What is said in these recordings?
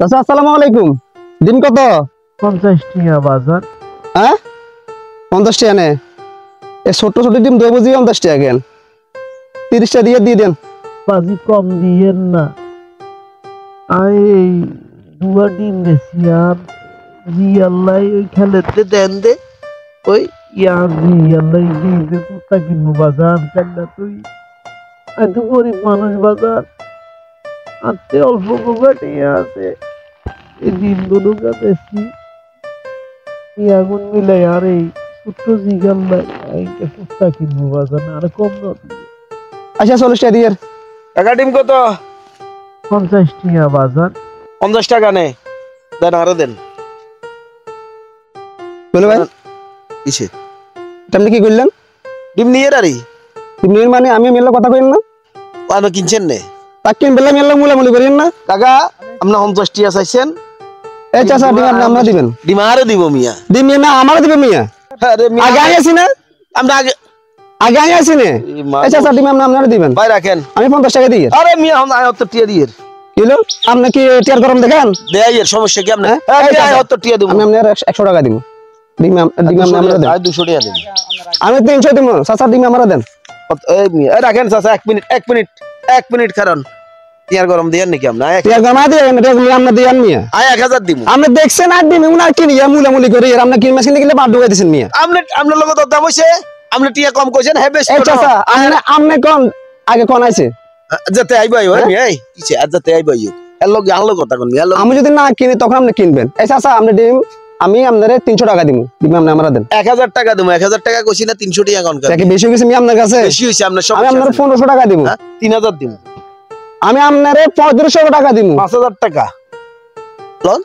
চাচা আসসালামু আলাইকুম। দিন কত? 50 টাকা বাজার। হ্যাঁ 50 টাকা নে। এই ছোট ছোট ডিম 2 কেজি 50 টাকা কেন? 30 টাকা দিয়ে দেন। বাজি কম দিয়েন না। আই দুয়া ডিম বেশি আর জি আল্লাহ ওই খেলেতে দেন দে ওই জি আল্লাহ দিতে কুত্তা কিনবো বাজার কেননা তুই এত গরিব মানুষ বাজার আতে অল্প গোগাটিয়ে আছে এই দিনগুলো বেশি আগুন মিলে আর এই ছোট্ট জিগাল্লাই এইটা কুত্তা কিনবো বাজার আর কম না। আচ্ছা 40 টাকা দিয়ে। টাকা ডিম কত? 50 টাকা বাজার। 50 টাকা নে দেন আরো দেন। বলে ভাই কিসে আপনি কি করলেন? ডিম নিয়ে রারি তুমি মানে আমি মেলা কথা কইন না পানো কিনছেন নে তাকে বেলা মেলা মুলামুলি করেন না। কাকা আপনি 50 টাকা চাইছেন। এই চাচা ডিম আপনি আমরা দিবেন। ডিম আরো দিব মিয়া। ডিম না আমারও দিবেন মিয়া। আরে মিয়া আগে আইছি না আমরা আগে আইছি না। এই চাচা ডিম আপনি আপনারা দিবেন। ভাই রাখেন আমি 50 টাকা দিই। আরে মিয়া हम आए तो টিয়া দিয়ে কিলো আপনি কি টিয়ার গরম দেখেন? দেই এর সমস্যা কি আপনি হ্যাঁ এই আয় তো টিয়া দেব আমি আপনার 100 টাকা দিব। ডিম আমরা দেন। আয় 200 টাকা দেন। আমি 300 দিব। চাচা ডিম আমরা দেন। এই মিয়া এই রাখেন চাচা 1 মিনিট কারণ টিয়ার গরম দেন নাকি আপনি টিয়ার গরম দিয়ে ডিম আমরা দেন মিয়া। আয় 1000 দিব। আপনি দেখছেন আর ডিম উনার কি নিয়া মুলামুলি করে আর আপনি কি মেশিন থেকে বাদ ঢুকাই দিবেন মিয়া। আপনি লোক তো দাম হইছে আপনি টিয়া কম কইছেন হে বেশ এই চাচা আপনি কোন আগে কোন আইছে যেতে আইবাই ওই মিয়া এই কিছে আজ যেতে আইবাই এর লগে আনলো কথা কোন মিয়া আমি যদি না কিনি তখন আপনি কিনবেন। এই চাচা আপনি ডিম আমি আপনারে 300 টাকা দিব। ডিম আপনি আমরা দেন। 1000 টাকা দেবো 1000 টাকা কইছি না 300 টাকা কোন কি বেশি হইছে মি আপনার কাছে? বেশি হইছে আপনার সব আমি আপনারে 1500 টাকা দিব। 3000 দিব। আমি আপনারে 1500 টাকা দিব। 5000 টাকা লন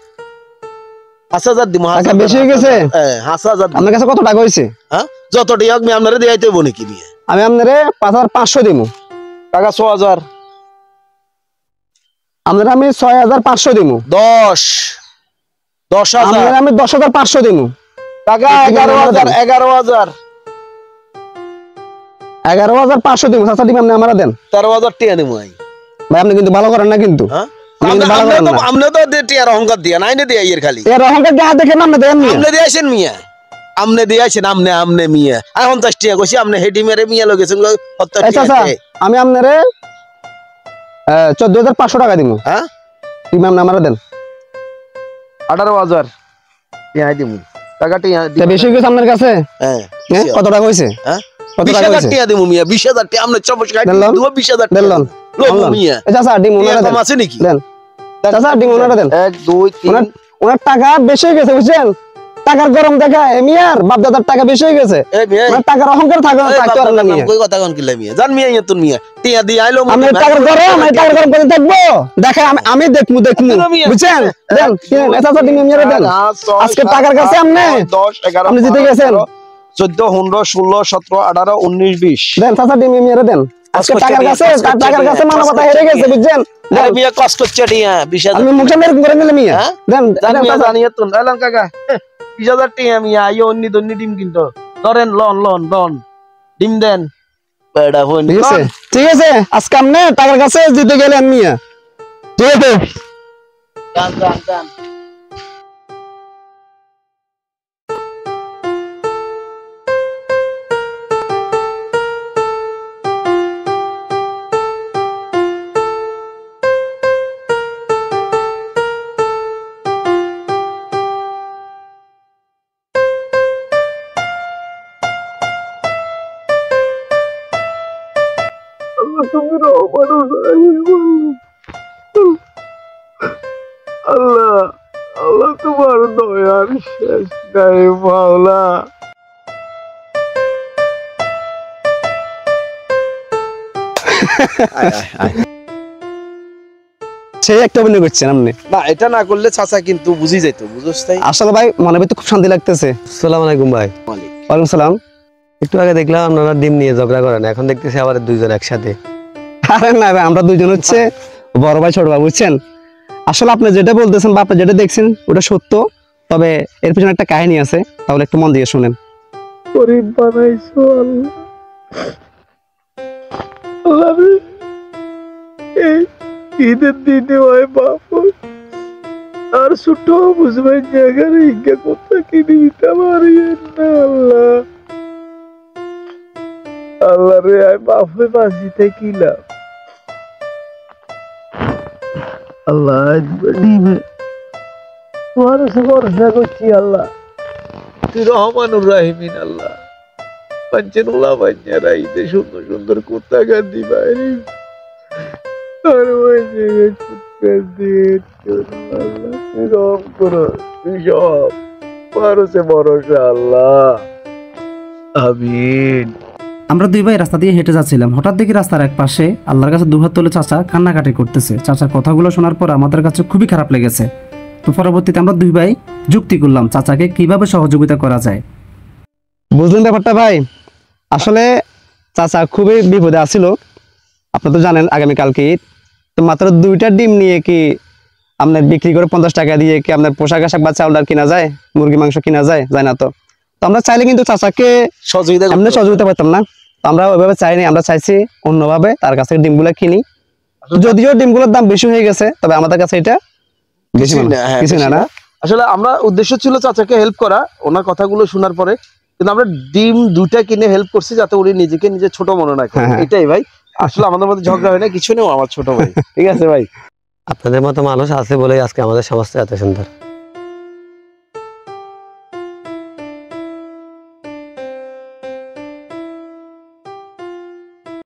5000 দিব। টাকা বেশি হয়ে গেছে। হ্যাঁ 5000 আপনার কাছে কত টাকা হইছে? হ্যাঁ যত টাকা আমি আপনারে দেইতে হইব নাকি মিয়া। আমি আপনারে 5500 দিব। টাকা 6000 আপনারে আমি 6500 দিব। 10000 আপনারে আমি 10500 দিব। টাকা 11000 11500 দিব। চাচা ডিম আপনি আমরা দেন। 13000 টাকা দিব ভাই। ভাই আপনি কিন্তু ভালো করেন না কিন্তু। হ্যাঁ আপনি তো টিয়ার অহংকার দিয়া নাই না দেই এর খালি এর অহংকার দেখা দেখেন আপনি দেন মিয়া। আপনি দিয়েছেন মিয়া আমনে দিয়েছেন আমনে মিয়া আর 50 টাকা কইছি আমনে হেডি মেরে মিয়া লগেছেন 70 এই চাচা টাকা। আমি আপনারে 14500 টাকা দিব। হ্যাঁ ডিম আপনি আমরা দেন। 18000 টাকা দিব। টাকা তা বেশি হয়ে গেছে আপনার কাছে? হ্যাঁ কত টাকা হইছে? হ্যাঁ কত টাকা 20000 হইছে? টাকা দিব মিয়া 20000 টাকা আমনে 24 টাকা দিব 20000 টাকা দেন লোক মিয়া। এই চাচা ডিম ওনারা দেন। কম আছে নাকি? দেন চাচা ডিম ওনারা দেন। 1 2 3 ওনার টাকা বেশি হয়ে গেছে বুঝছেন? টাকার গরম দেখায় মিয়ার বাপ দাদার টাকা বেশি হয়ে গেছে। এই মিয়া ওনার টাকার অহংকার থাকতে পারে না মিয়া। কই কথা কোন কিলা মিয়া জান মিয়া ইতুন মিয়া টিয়া দি আইলো আমি টাকার গরম করে দেখবো দেখে আমি দেখমু বুঝছেন? দেন এই চাচা ডিম মিয়ারে দেন। আজকে টাকার কাছে আপনি 10 11 আপনি জিতে গেছেন। 14 15 16 17 18 19 20 দেন চাচা ডিম মিয়ারে দেন। আজকে টাকার কাছে মানবতা হেরে গেছে বুঝছেন? আরে মিয়া কষ্ট করছে টিয়া 20000 আমি মুখে মেরে করে দিলে মিয়া। দেন জান মিয়া জানিয়ে তুন এলাম কাকা 20000 টিয়া মিয়া আইও অন্য দন্নি ডিম কিনতো ধরেন লন ডিম দেন বেড়া ফোন ঠিক আছে আজকে আপনি টাকার কাছে জিতে গেলেন মিয়া। ঠিক আছে জান আল্লাহ আল্লাহ তোমার দয়ার শেষ নাই মাওলা। সেই একটা অভিনয় করছেন আপনি। না এটা না করলে চাচা কিন্তু বুঝি যাইতো বুঝছস তাই। আসলে ভাই মনে ভিতরে খুব শান্তি লাগতেছে। আসসালামু আলাইকুম ভাই। ওয়ালাইকুম সালাম। একটু আগে দেখলাম আপনারা ডিম নিয়ে ঝগড়া করেন, এখন দেখতেছি আবার দুইজন একসাথে। আরে না ভাই আমরা দুইজন হচ্ছে বড় ভাই ছোট ভাই বুঝছেন। আসলে আপনি যেটা বলতেছেন বা আপনি যেটা দেখছেন ওটা সত্য, তবে এর পিছনে একটা কাহিনী আছে, তাহলে একটু মন দিয়ে শুনেন। গরিব বানাইছো আল্লাহ। আল্লাহ রে, এই ঈদের দিনে ওই বাপু আর ছোট বুঝবেন জায়গার ইজ্ঞা কথা কিনে দিতে পারিয়েন না আল্লাহ। আল্লাহ রে আমি বাপে বাঁচিতে কিলাম আল্লাহ ডিমে তোমার কাছে ভরসা করছি আল্লাহ, তুই রহমানুর রাহিমিন আল্লাহ। পঞ্চনুল্লাহ বাঞ্জারা ঈদে সুন্দর সুন্দর কুত্তা গান্ধি বাইরে আর ওই জায়গায় কুত্তা দিয়ে আল্লাহ তুই রহম করো, তুই সব ভরসে ভরসা আল্লাহ, আমিন। আমরা দুই ভাই রাস্তা দিয়ে হেঁটে যাচ্ছিলাম, হঠাৎ দেখি রাস্তার এক পাশে আল্লাহর কাছে দুহাত তুলে চাচা কান্নাকাটি করতেছে। চাচার কথাগুলো শোনার পর আমাদের কাছে খুবই খারাপ লেগেছে। তো পরবর্তীতে আমরা দুই ভাই যুক্তি করলাম চাচাকে কিভাবে সহযোগিতা করা যায়। বুঝলেন ব্যাপারটা ভাই? আসলে চাচা খুবই বিপদে আছিল। আপনি তো জানেন আগামীকালকে ঈদ, তো মাত্র 2টা ডিম নিয়ে কি আপনার বিক্রি করে 50 টাকা দিয়ে কি আপনার পোশাক আশাক বা চাউল ডাল কিনা যায়, মুরগি মাংস কিনা যায়? যায় না। তো আমরা চাইলে কিন্তু চাচাকে সহযোগিতা এমনি সহযোগিতা করতাম না। তো আমরা ওইভাবে চাইনি, আমরা চাইছি অন্যভাবে তার কাছ থেকে ডিমগুলো কিনি। যদিও ডিমগুলোর দাম বেশি হয়ে গেছে, তবে আমাদের কাছে এটা বেশি কিছু না। আসলে আমরা উদ্দেশ্য ছিল চাচাকে হেল্প করা, ওনার কথাগুলো শোনার পরে। কিন্তু আমরা ডিম 2টা কিনে হেল্প করছি যাতে উনি নিজেকে নিজে ছোট মনে না করে। এটাই ভাই, আসলে আমাদের মধ্যে ঝগড়া হয় না, কিছু নেই, আমার ছোট ভাই। ঠিক আছে ভাই, আপনাদের মতো মানুষ আছে বলেই আজকে আমাদের সমাজটা এত সুন্দর।